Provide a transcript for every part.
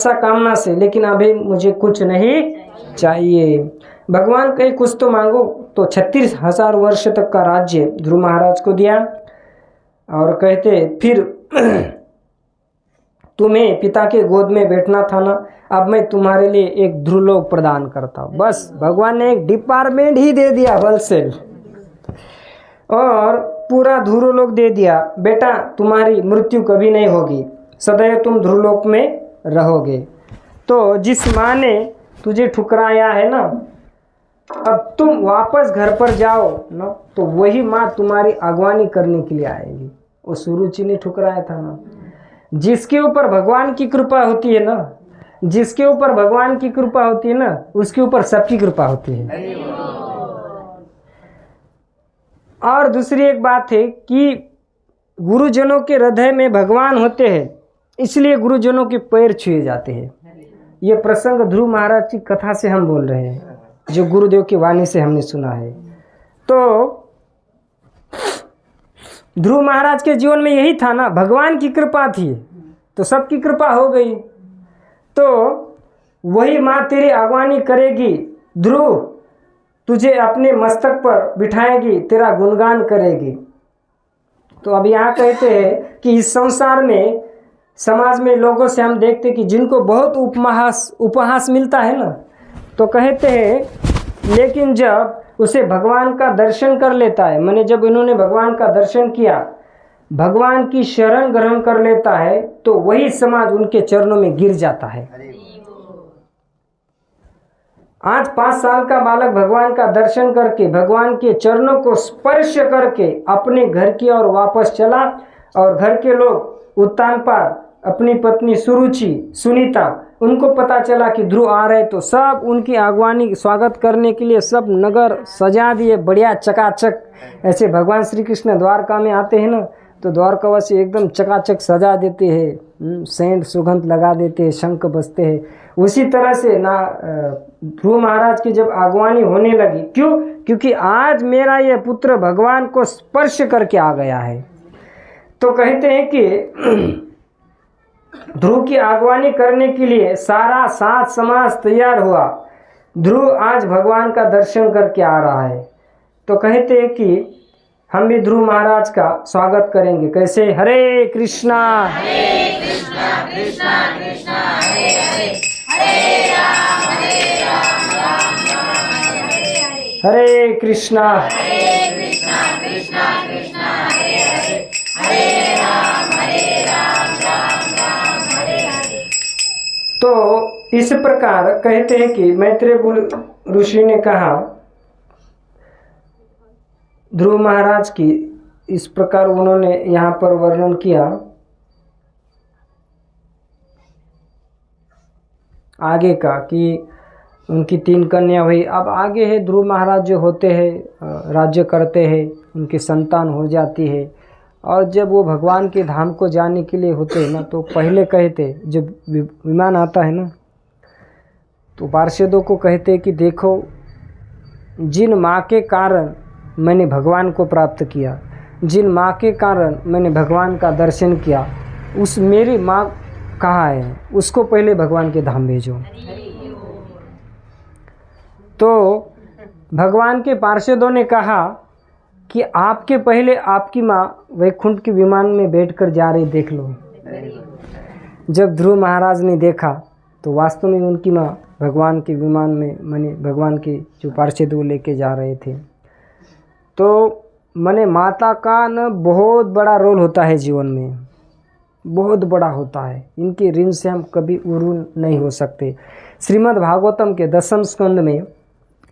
ऐसा कामना से, लेकिन अभी मुझे कुछ नहीं चाहिए। भगवान कहे कुछ तो मांगो, तो 36,000 वर्ष तक का राज्य ध्रुव महाराज को दिया और कहते फिर तुम्हें पिता के गोद में बैठना था ना, अब मैं तुम्हारे लिए एक ध्रुवलोक प्रदान करता हूँ। बस भगवान ने एक डिपार्टमेंट ही दे दिया होलसेल, और पूरा ध्रुवलोक दे दिया। बेटा तुम्हारी मृत्यु कभी नहीं होगी, सदैव तुम ध्रुवलोक में रहोगे। तो जिस माँ ने तुझे ठुकराया है ना, अब तुम वापस घर पर जाओ ना, तो वही माँ तुम्हारी अगवानी करने के लिए आएगी। वो सुरुचि ने ठुकराया था ना। जिसके ऊपर भगवान की कृपा होती है ना, जिसके ऊपर भगवान की कृपा होती है ना, उसके ऊपर सबकी कृपा होती है। और दूसरी एक बात है कि गुरुजनों के हृदय में भगवान होते हैं, इसलिए गुरुजनों के पैर छुए जाते हैं। ये प्रसंग ध्रुव महाराज की कथा से हम बोल रहे हैं, जो गुरुदेव की वाणी से हमने सुना है। तो ध्रुव महाराज के जीवन में यही था ना, भगवान की कृपा थी तो सबकी कृपा हो गई। तो वही माँ तेरी अगवानी करेगी, ध्रुव तुझे अपने मस्तक पर बिठाएगी, तेरा गुणगान करेगी। तो अब यहाँ कहते हैं कि इस संसार में, समाज में लोगों से हम देखते कि जिनको बहुत उपहास मिलता है ना, तो कहते हैं लेकिन जब उसे भगवान का दर्शन कर लेता है, मैंने जब इन्होंने भगवान का दर्शन किया, भगवान की शरण ग्रहण कर लेता है, तो वही समाज उनके चरणों में गिर जाता है। आज 5 साल का बालक भगवान का दर्शन करके, भगवान के चरणों को स्पर्श करके अपने घर की ओर वापस चला, और घर के लोग उत्तानपाद, अपनी पत्नी सुरुचि, सुनीता, उनको पता चला कि ध्रुव आ रहे, तो सब उनकी आगवानी स्वागत करने के लिए सब नगर सजा दिए बढ़िया चकाचक। ऐसे भगवान श्री कृष्ण द्वारका में आते हैं ना, तो द्वारकावासी एकदम चकाचक सजा देते हैं, सेंट सुगंध लगा देते हैं, शंख बजते हैं। उसी तरह से ना ध्रुव महाराज की जब आगवानी होने लगी, क्यों? क्योंकि आज मेरा ये पुत्र भगवान को स्पर्श करके आ गया है। तो कहते हैं कि ध्रुव की आगवानी करने के लिए सारा सात समाज तैयार हुआ। ध्रुव आज भगवान का दर्शन करके आ रहा है, तो कहते हैं कि हम भी ध्रुव महाराज का स्वागत करेंगे। कैसे? हरे कृष्णा कृष्णा कृष्णा हरे हरे, हरे राम राम राम हरे हरे, हरे कृष्णा कृष्णा कृष्णा हरे हरे, हरे राम राम राम हरे हरे। तो इस प्रकार कहते हैं कि मैत्रेय ऋषि ने कहा ध्रुव महाराज की, इस प्रकार उन्होंने यहाँ पर वर्णन किया। आगे का कि उनकी 3 कन्या हुई। अब आगे है ध्रुव महाराज जो होते हैं, राज्य करते हैं, उनकी संतान हो जाती है, और जब वो भगवान के धाम को जाने के लिए होते हैं ना, तो पहले कहते, जब विमान आता है ना, तो पार्षदों को कहते कि देखो, जिन माँ के कारण मैंने भगवान को प्राप्त किया, जिन माँ के कारण मैंने भगवान का दर्शन किया, उस मेरी माँ कहाँ है, उसको पहले भगवान के धाम भेजो। तो भगवान के पार्षदों ने कहा कि आपके पहले आपकी माँ वैकुंठ के विमान में बैठकर जा रही, देख लो। जब ध्रुव महाराज ने देखा, तो वास्तव में उनकी माँ भगवान के विमान में, माने भगवान के जो पार्षद वो लेके जा रहे थे। तो माने माता का न बहुत बड़ा रोल होता है जीवन में, बहुत बड़ा होता है। इनके ऋण से हम कभी उरून नहीं हो सकते। श्रीमद् भागवतम के 10वें स्कंद में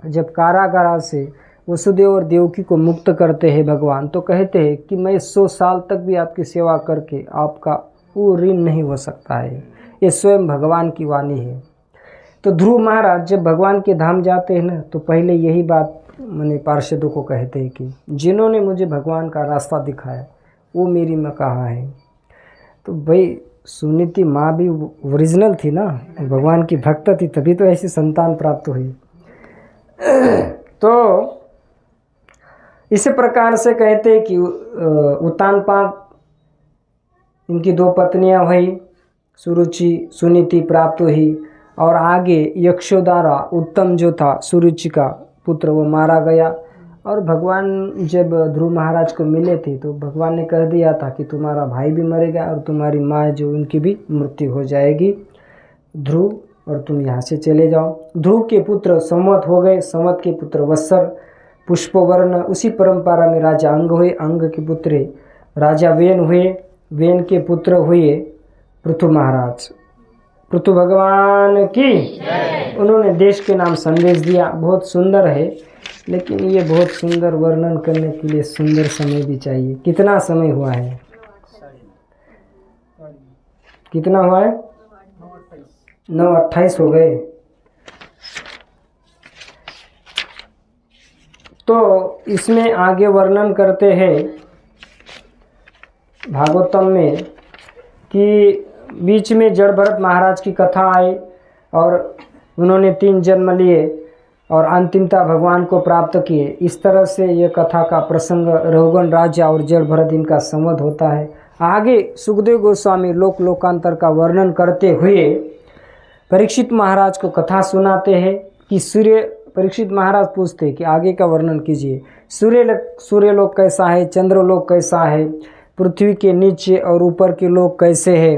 जब कारागार से वसुदेव और देवकी को मुक्त करते हैं भगवान, तो कहते हैं कि मैं 100 साल तक भी आपकी सेवा करके आपका वो ऋण नहीं हो सकता है। ये स्वयं भगवान की वाणी है। तो ध्रुव महाराज जब भगवान के धाम जाते हैं ना, तो पहले यही बात मैंने पार्षदों को कहते हैं कि जिन्होंने मुझे भगवान का रास्ता दिखाया, वो मेरी माँ कहाँ है। तो भाई सुनीति माँ भी ओरिजिनल थी ना, भगवान की भक्त थी, तभी तो ऐसी संतान प्राप्त हुई। तो इसी प्रकार से कहते हैं कि उत्तानपाद, इनकी 2 पत्नियां हुई, सुरुचि सुनीति प्राप्त हुई। और आगे यक्षोदारा उत्तम जो था सुरुचि का पुत्र, वो मारा गया। और भगवान जब ध्रुव महाराज को मिले थे तो भगवान ने कह दिया था कि तुम्हारा भाई भी मरेगा और तुम्हारी माँ जो उनकी भी मृत्यु हो जाएगी ध्रुव, और तुम यहाँ से चले जाओ। ध्रुव के पुत्र संवत हो गए, संवत के पुत्र वत्सर, पुष्पवर्ण, उसी परंपरा में राजा अंग हुए, अंग के पुत्र राजा वेन हुए, वेन के पुत्र हुए पृथु महाराज। पृथु भगवान की उन्होंने देश के नाम संदेश दिया। बहुत सुंदर है, लेकिन ये बहुत सुंदर वर्णन करने के लिए सुंदर समय भी चाहिए। कितना समय हुआ है? कितना हुआ है? 9:28 हो गए। तो इसमें आगे वर्णन करते हैं भागवतम में कि बीच में जड़ भरत महाराज की कथा आई और उन्होंने 3 जन्म लिए और अंतिमता भगवान को प्राप्त किए। इस तरह से ये कथा का प्रसंग रघुगण राजा और जड़ भरत इनका संवाद होता है। आगे सुखदेव गोस्वामी लोक लोकांतर का वर्णन करते हुए परीक्षित महाराज को कथा सुनाते हैं कि सूर्य, परीक्षित महाराज पूछते हैं कि आगे का वर्णन कीजिए। सूर्यलोक कैसा है, चंद्रलोक कैसा है, पृथ्वी के नीचे और ऊपर के लोक कैसे है।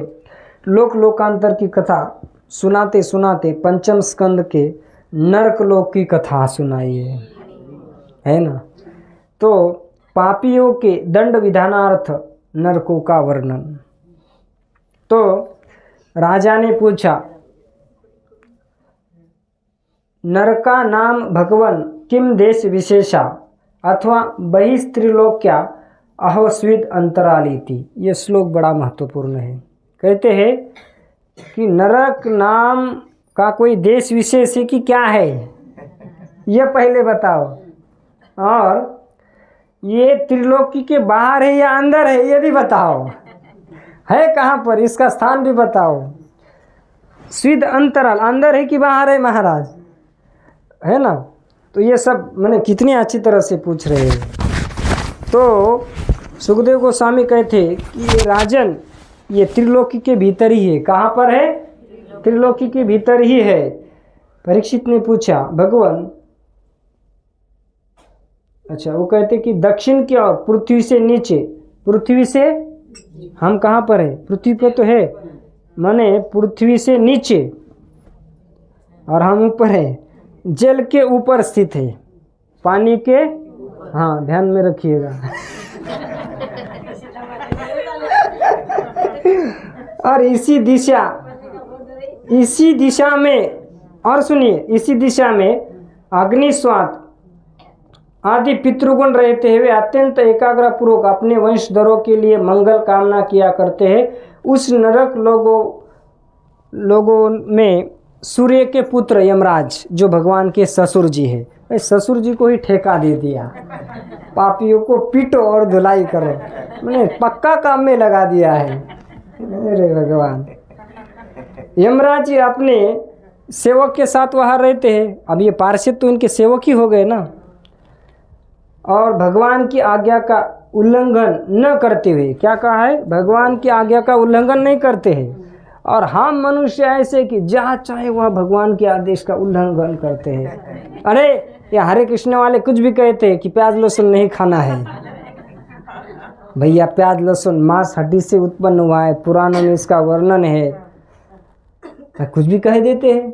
लोक लोकांतर की कथा सुनाते सुनाते पंचम स्कंद के नरक लोक की कथा सुनाई है ना। तो पापियों के दंड विधानार्थ नरकों का वर्णन। तो राजा ने पूछा, नरका नाम भगवन किम देश विशेषा अथवा बहिस्त्रिलोक्या अहोस्विद अंतरालीति। ये श्लोक बड़ा महत्वपूर्ण है। कहते हैं कि नरक नाम का कोई देश विशेष है कि क्या है, ये पहले बताओ। और ये त्रिलोकी के बाहर है या अंदर है, ये भी बताओ। है कहाँ पर, इसका स्थान भी बताओ। स्विद अंतराल, अंदर है कि बाहर है महाराज, है ना। तो ये सब मैंने कितनी अच्छी तरह से पूछ रहे हैं। तो सुखदेव गोस्वामी कहते कि ये राजन, ये त्रिलोकी के भीतर ही है। कहाँ पर है? त्रिलोकी के भीतर ही है। परीक्षित ने पूछा, भगवान, अच्छा, वो कहते कि दक्षिण की ओर, पृथ्वी से नीचे। पृथ्वी से हम कहाँ पर है? पृथ्वी पर तो है, माने पृथ्वी से नीचे और हम ऊपर है। जल के ऊपर स्थित है, पानी के, हाँ ध्यान में रखिएगा। और इसी दिशा में, और सुनिए, इसी दिशा में अग्निस्वात आदि पितृगुण रहते हुए अत्यंत एकाग्र पूर्वक अपने वंशधरों के लिए मंगल कामना किया करते हैं। उस नरक लोगों में सूर्य के पुत्र यमराज, जो भगवान के ससुर जी है, ससुर जी को ही ठेका दे दिया, पापियों को पीटो और धुलाई करो, मैंने पक्का काम में लगा दिया है। मेरे भगवान, यमराज जी अपने सेवक के साथ वहाँ रहते हैं। अब ये पार्षद तो उनके सेवक ही हो गए ना। और भगवान की आज्ञा का उल्लंघन न करते हुए, क्या कहा है? भगवान की आज्ञा का उल्लंघन नहीं करते हैं। और हम मनुष्य ऐसे कि जहाँ चाहे वहाँ भगवान के आदेश का उल्लंघन करते हैं। अरे ये हरे कृष्ण वाले कुछ भी कहते हैं कि प्याज लहसुन नहीं खाना है। भैया, प्याज लहसुन मांस हड्डी से उत्पन्न हुआ है, पुराणों में इसका वर्णन है। कुछ भी कह देते हैं।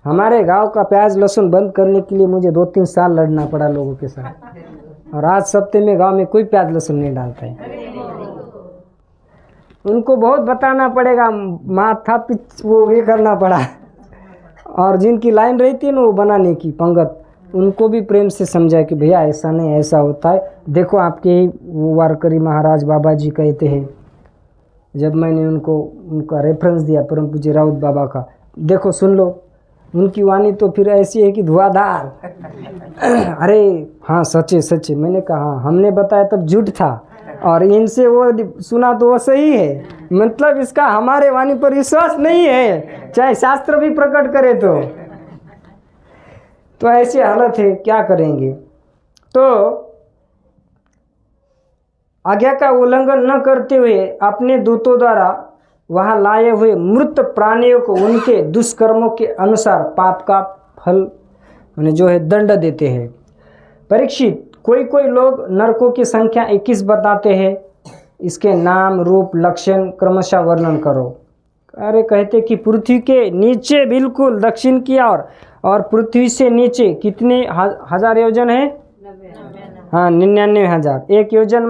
हमारे गांव का प्याज लहसुन बंद करने के लिए मुझे 2-3 साल लड़ना पड़ा लोगों के साथ, और आज सप्ते में गांव में कोई प्याज लहसुन नहीं डालता है। उनको बहुत बताना पड़ेगा, माथा पिच वो ये करना पड़ा। और जिनकी लाइन रहती है ना वो बनाने की पंगत, उनको भी प्रेम से समझाए कि भैया ऐसा नहीं, ऐसा होता है। देखो आपके वो वारकरी महाराज बाबा जी कहते हैं, जब मैंने उनका रेफरेंस दिया परम पूज्य राउत बाबा का, देखो सुन लो, उनकी वाणी तो फिर ऐसी है कि धुआंधार। अरे हाँ, सच्चे सच्चे। मैंने कहा हमने बताया तब झूठ था, और इनसे वो सुना तो वो सही है। मतलब इसका हमारे वाणी पर विश्वास नहीं है, चाहे शास्त्र भी प्रकट करे तो ऐसी हालत है, क्या करेंगे। तो आज्ञा का उल्लंघन न करते हुए अपने दूतों द्वारा वहाँ लाए हुए मृत प्राणियों को उनके दुष्कर्मों के अनुसार पाप का फल जो है दंड देते हैं। परीक्षित, कोई कोई लोग नरकों की संख्या 21 बताते हैं, इसके नाम, रूप, लक्षण क्रमशः वर्णन करो। अरे कहते कि पृथ्वी के नीचे बिल्कुल दक्षिण की ओर और पृथ्वी से नीचे कितने हजार योजन है? हाँ, 99,000। एक योजन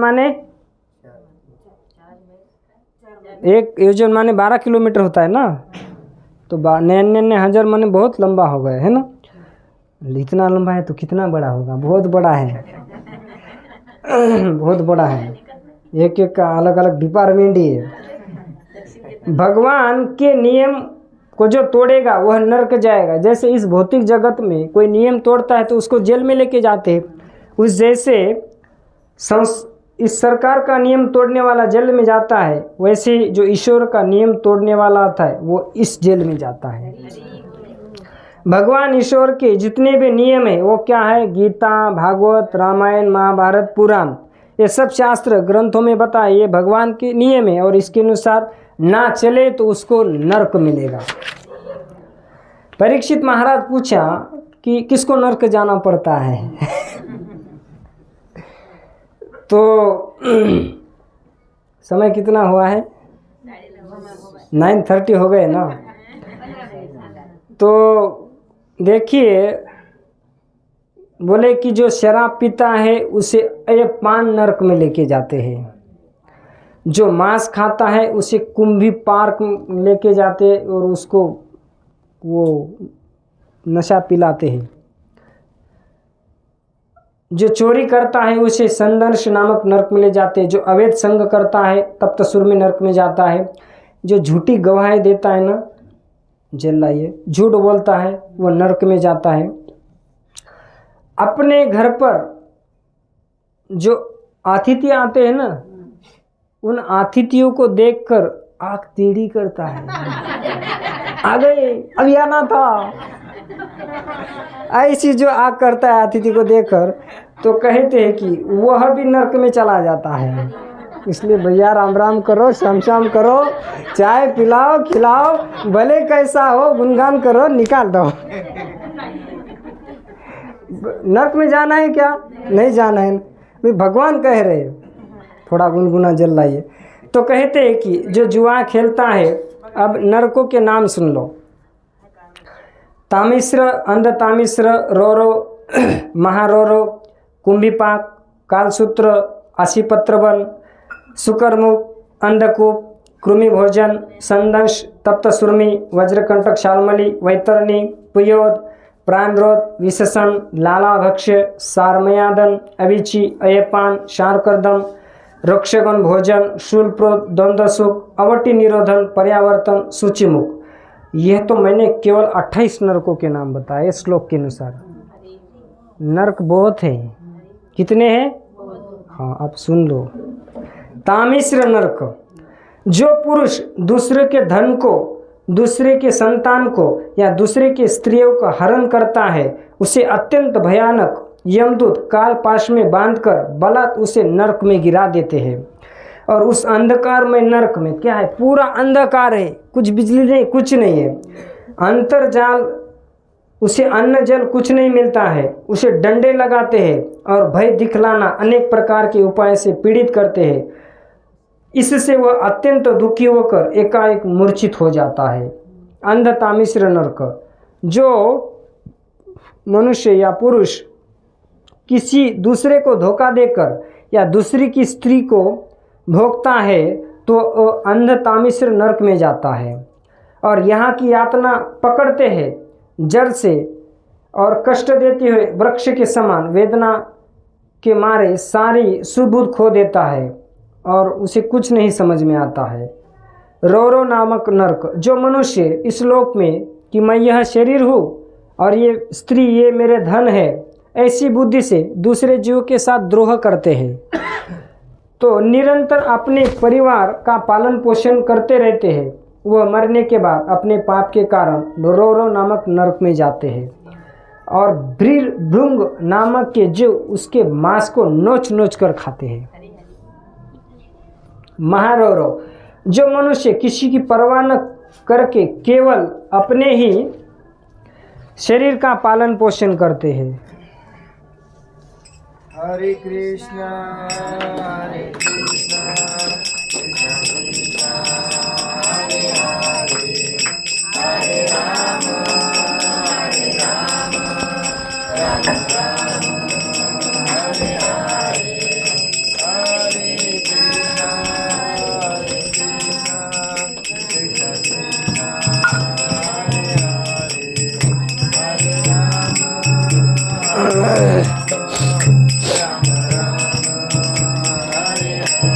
माने 12 किलोमीटर होता है ना, तो 99,000 माने बहुत लंबा हो गया है ना। इतना लंबा है तो कितना बड़ा होगा? बहुत बड़ा है बहुत बड़ा है। एक एक का अलग अलग डिपार्टमेंट ही है। भगवान के नियम को जो तोड़ेगा वह नरक जाएगा। जैसे इस भौतिक जगत में कोई नियम तोड़ता है तो उसको जेल में लेके जाते हैं, उस जैसे इस सरकार का नियम तोड़ने वाला जेल में जाता है, वैसे जो ईश्वर का नियम तोड़ने वाला आता है वो इस जेल में जाता है। भगवान ईश्वर के जितने भी नियम है वो क्या है? गीता, भागवत, रामायण, महाभारत, पुराण, ये सब शास्त्र ग्रंथों में बताए ये भगवान के नियम है, और इसके अनुसार ना चले तो उसको नरक मिलेगा। परीक्षित महाराज पूछा कि किसको नरक जाना पड़ता है? तो समय कितना हुआ है? 9:30 हो गए ना। तो देखिए, बोले कि जो शराब पीता है उसे पान नरक में लेके जाते हैं, जो मांस खाता है उसे कुंभी पार्क लेके जाते हैं और उसको वो नशा पिलाते हैं, जो चोरी करता है उसे संदर्श नामक नरक में ले जाते हैं, जो अवैध संग करता है तप्तसुर में नरक में जाता है, जो झूठी गवाही देता है ना, जेल लाइए, झूठ बोलता है वो नरक में जाता है। अपने घर पर जो अतिथि आते हैं ना, उन अतिथियों को देखकर आँख टेढ़ी करता है, आ गए, अभी आना था, ऐसी जो आँख करता है अतिथि को देखकर, तो कहते हैं कि वह भी नरक में चला जाता है। इसलिए भैया राम राम करो, शाम शाम करो, चाय पिलाओ, खिलाओ, भले कैसा हो, गुणगान करो, निकाल दो। नरक में जाना है क्या? नहीं जाना है। भगवान कह रहे, थोड़ा गुनगुना जल लाइए। तो कहते हैं कि जो जुआ खेलता है, अब नरकों के नाम सुन लो। तामिश्र, अंध तामिश्र, रोरो, महारोरो, कुंभीपाक, कालसूत्र, आशीपत्रवन, सुकरमुख, अंधकूप, कृमि भोजन, संदंश, तप्तसुर्मी, वज्रकंटक, शालमली, वैतरणी, पुयोद, प्राणरोध, विशेषण, लालाभक्ष्य, सारमयादन, अभिची, अयपान, शारकर्दम, रक्षगण भोजन, शूलप्रोध, द्वंद्वसुख, अवटी निरोधन, पर्यावर्तन, सूचिमुख। यह तो मैंने केवल 28 नरकों के नाम बताए श्लोक के अनुसार। नरक बहुत है। कितने हैं? हाँ, आप सुन लो। तामिश्र नरक, जो पुरुष दूसरे के धन को, दूसरे के संतान को या दूसरे के स्त्रियों का हरण करता है, उसे अत्यंत भयानक यमदूत काल पाश में बांधकर बलात् उसे नरक में गिरा देते हैं। और उस अंधकार में नरक में क्या है? पूरा अंधकार है, कुछ बिजली नहीं, कुछ नहीं है। अंतर्जाल, उसे अन्न जल कुछ नहीं मिलता है, उसे डंडे लगाते हैं और भय दिखलाना अनेक प्रकार के उपाय से पीड़ित करते हैं। इससे वह अत्यंत दुखी होकर एकाएक मूर्छित हो जाता है। अंध तामिश्र नरक, जो मनुष्य या पुरुष किसी दूसरे को धोखा देकर या दूसरी की स्त्री को भोगता है तो अंध तामिश्र नरक में जाता है, और यहाँ की यातना पकड़ते हैं जड़ से और कष्ट देते हुए वृक्ष के समान वेदना के मारे सारी सुबुद्ध खो देता है और उसे कुछ नहीं समझ में आता है। रोरो नामक नरक, जो मनुष्य इस लोक में कि मैं यह शरीर हूँ और ये स्त्री ये मेरे धन है, ऐसी बुद्धि से दूसरे जीवों के साथ द्रोह करते हैं, तो निरंतर अपने परिवार का पालन पोषण करते रहते हैं, वह मरने के बाद अपने पाप के कारण रोरो नामक नरक में जाते हैं। और भृंग नामक के जो उसके मांस को नोच नोच कर खाते हैं। महारोरो, जो मनुष्य किसी की परवाह न करके केवल अपने ही शरीर का पालन पोषण करते हैं। हरे कृष्णा हरे कृष्णा कृष्णा कृष्णा हरे हरे हरे राम राम राम हरे हरे हरे कृष्णा कृष्णा कृष्णा हरे हरे हरे राम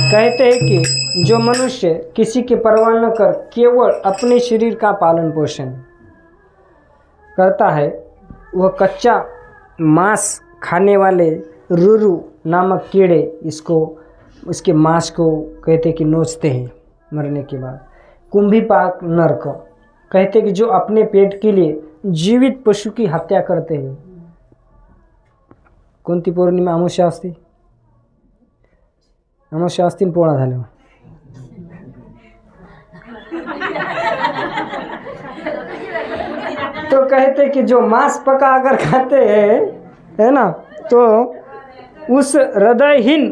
कहते हैं कि जो मनुष्य किसी की परवाह न कर केवल अपने शरीर का पालन पोषण करता है, वह कच्चा मांस खाने वाले रुरु नामक कीड़े इसके मांस को कहते कि नोचते हैं मरने के बाद। कुंभीपाक नरक कहते कि जो अपने पेट के लिए जीवित पशु की हत्या करते हैं। कोणती पौर्णिमा अमावस्या असते? अमावस्या असतील पोळा झाल्यावर तो कहते कि जो मांस पका अगर खाते हैं, है ना, तो उस हृदयहीन,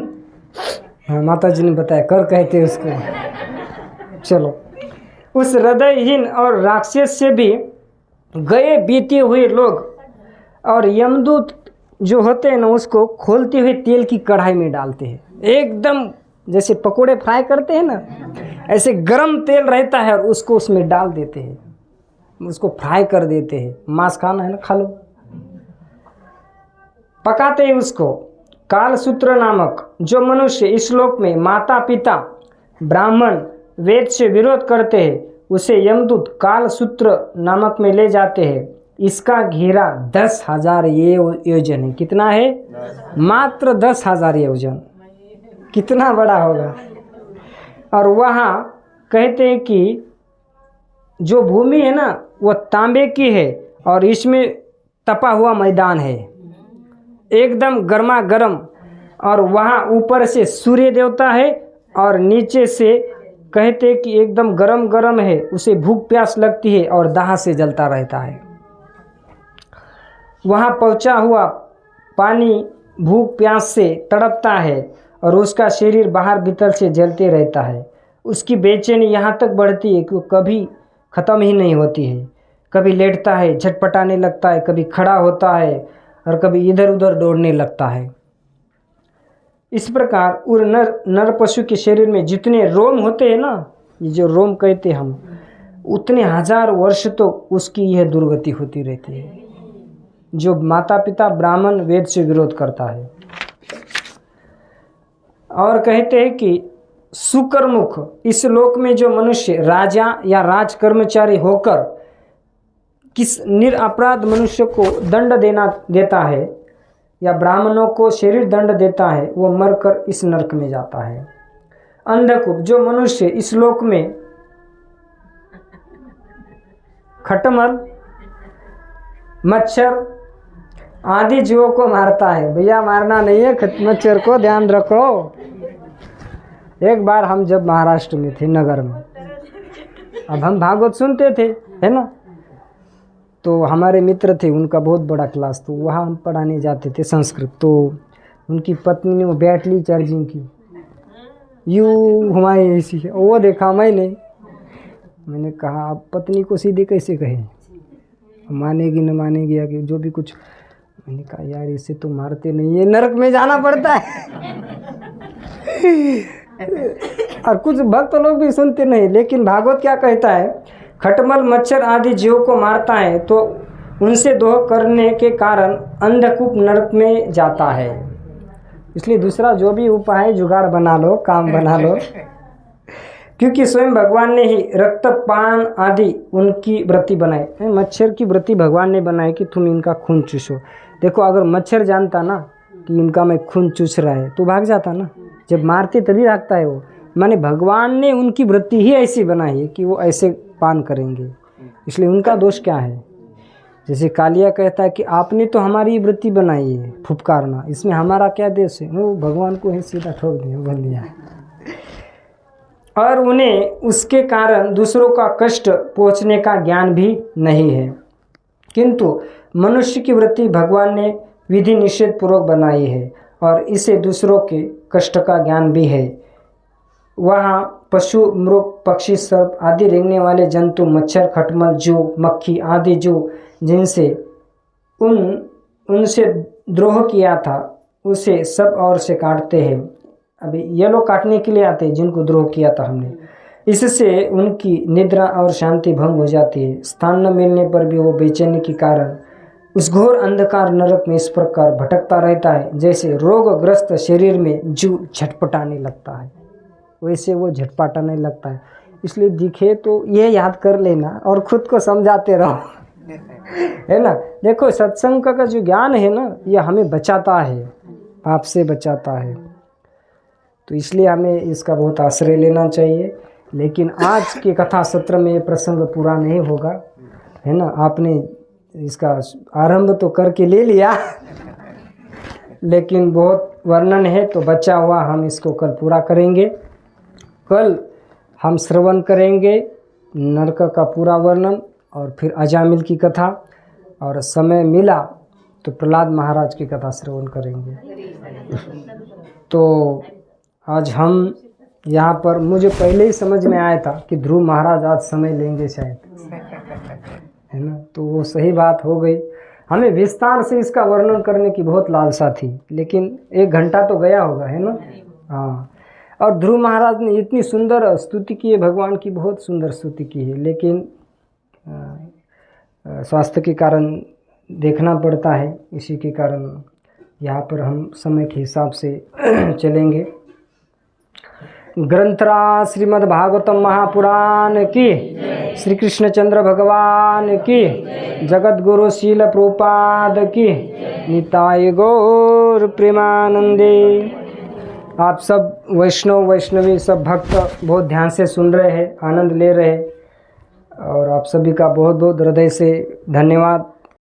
हाँ माता जी ने बताया कर कहते उसको, चलो, उस हृदयहीन और राक्षस से भी गए बीते हुए लोग और यमदूत जो होते हैं ना, उसको खोलते हुए तेल की कढ़ाई में डालते हैं। एकदम जैसे पकोड़े फ्राई करते हैं ना, ऐसे गरम तेल रहता है और उसको उसमें डाल देते हैं, उसको फ्राई कर देते हैं। मांस खाना है ना, खा लो। पकाते हैं उसको। कालसूत्र नामक जो मनुष्य इस लोक में माता पिता ब्राह्मण वेद से विरोध करते हैं, उसे यमदूत कालसूत्र नामक में ले जाते हैं। इसका घेरा 10,000 योजन है। कितना है? मात्र 10,000 योजन। कितना बड़ा होगा। और वहाँ कहते हैं कि जो भूमि है ना, वो तांबे की है और इसमें तपा हुआ मैदान है, एकदम गर्मा गर्म। और वहाँ ऊपर से सूर्य देवता है और नीचे से कहते हैं कि एकदम गरम गरम है, उसे भूख प्यास लगती है और दाह से जलता रहता है। वहाँ पहुँचा हुआ पानी भूख प्यास से तड़पता है और उसका शरीर बाहर भीतर से जलते रहता है। उसकी बेचैनी यहाँ तक बढ़ती है कि वो कभी ख़त्म ही नहीं होती है। कभी लेटता है, झटपटाने लगता है, कभी खड़ा होता है और कभी इधर उधर दौड़ने लगता है। इस प्रकार उस नर पशु के शरीर में जितने रोम होते हैं ना, ये जो रोम कहते हम, उतने 1000 वर्ष तो उसकी यह दुर्गति होती रहती है, जो माता पिता ब्राह्मण वेद से विरोध करता है। और कहते हैं कि सुकर्मुख इस लोक में जो मनुष्य राजा या राज कर्मचारी होकर किस निरपराध मनुष्य को दंड देता है या ब्राह्मणों को शरीर दंड देता है, वो मरकर इस नरक में जाता है। अंधकूप जो मनुष्य इस लोक में खटमल मच्छर आदि जीवों को मारता है। भैया मारना नहीं है, मच्छर को ध्यान रखो। एक बार हम जब महाराष्ट्र में थे, नगर में, अब हम भागवत सुनते थे, है ना, तो हमारे मित्र थे, उनका बहुत बड़ा क्लास, तो वहाँ हम पढ़ाने जाते थे संस्कृत। तो उनकी पत्नी ने वो बैटरी चार्जिंग की, यूँ हमारी ऐसी, वो देखा मैंने कहा आप पत्नी को सीधे कैसे कहें, मानेगी न मानेगी आगे जो भी कुछ। मैंने कहा यार इसे तो मारते नहीं है, नरक में जाना पड़ता है। और कुछ भक्त लोग भी सुनते नहीं, लेकिन भागवत क्या कहता है, खटमल मच्छर आदि जीवों को मारता है तो उनसे दोह करने के कारण अंधकूप नरक में जाता है। इसलिए दूसरा जो भी उपाय जुगाड़ बना लो, काम बना लो, क्योंकि स्वयं भगवान ने ही रक्तपान आदि उनकी व्रति बनाई। मच्छर की व्रति भगवान ने बनाई कि तुम इनका खून चूसो। देखो अगर मच्छर जानता ना कि इनका मैं खून चूस रहा है तो भाग जाता ना, जब मारते तभी भागता है वो। माने भगवान ने उनकी वृत्ति ही ऐसी बनाई है कि वो ऐसे पान करेंगे, इसलिए उनका दोष क्या है। जैसे कालिया कहता है कि आपने तो हमारी वृत्ति बनाई है फुफकारना, इसमें हमारा क्या दोष है। वो भगवान को ही सीधा ठोक दिया, बोल दिया। और उन्हें उसके कारण दूसरों का कष्ट पहुंचने का ज्ञान भी नहीं है। किंतु मनुष्य की वृत्ति भगवान ने विधि निषेध पूर्वक बनाई है और इसे दूसरों के कष्ट का ज्ञान भी है। वहाँ पशु, मृग, पक्षी, सर्प आदि रेंगने वाले जंतु, मच्छर, खटमल, जू, मक्खी आदि जो जिनसे उनसे द्रोह किया था उसे सब और से काटते हैं। अभी ये लोग काटने के लिए आते हैं जिनको द्रोह किया था हमने। इससे उनकी निद्रा और शांति भंग हो जाती है। स्थान न मिलने पर भी वो बेचैनी के कारण उस घोर अंधकार नरक में इस प्रकार भटकता रहता है जैसे रोगग्रस्त शरीर में जू झटपटाने लगता है, वैसे वो झटपटाने लगता है। इसलिए दिखे तो ये याद कर लेना और खुद को समझाते रहो, है ना। देखो सत्संग का जो ज्ञान है ना, ये हमें बचाता है, पाप से बचाता है, तो इसलिए हमें इसका बहुत आश्रय लेना चाहिए। लेकिन आज के कथा सत्र में ये प्रसंग पूरा नहीं होगा, है ना। आपने इसका आरंभ तो करके ले लिया लेकिन बहुत वर्णन है तो बचा हुआ हम इसको कल पूरा करेंगे। कल हम श्रवण करेंगे नरक का पूरा वर्णन और फिर अजामिल की कथा, और समय मिला तो प्रहलाद महाराज की कथा श्रवण करेंगे। तो आज हम यहाँ पर, मुझे पहले ही समझ में आया था कि ध्रुव महाराज आज समय लेंगे शायद, है ना। तो वो सही बात हो गई। हमें विस्तार से इसका वर्णन करने की बहुत लालसा थी, लेकिन 1 घंटा तो गया होगा, है ना। हाँ, और ध्रुव महाराज ने इतनी सुंदर स्तुति की है, भगवान की बहुत सुंदर स्तुति की है, लेकिन स्वास्थ्य के कारण देखना पड़ता है। इसी के कारण यहाँ पर हम समय के हिसाब से चलेंगे। ग्रंथराज श्रीमद् भागवतम महापुराण की, श्री कृष्णचंद्र भगवान की, जगत गुरु शील प्रभुपाद की, निताय गौर प्रेमानंदे। आप सब वैष्णव वैष्णवी सब भक्त बहुत ध्यान से सुन रहे हैं, आनंद ले रहे हैं, और आप सभी का बहुत बहुत हृदय से धन्यवाद।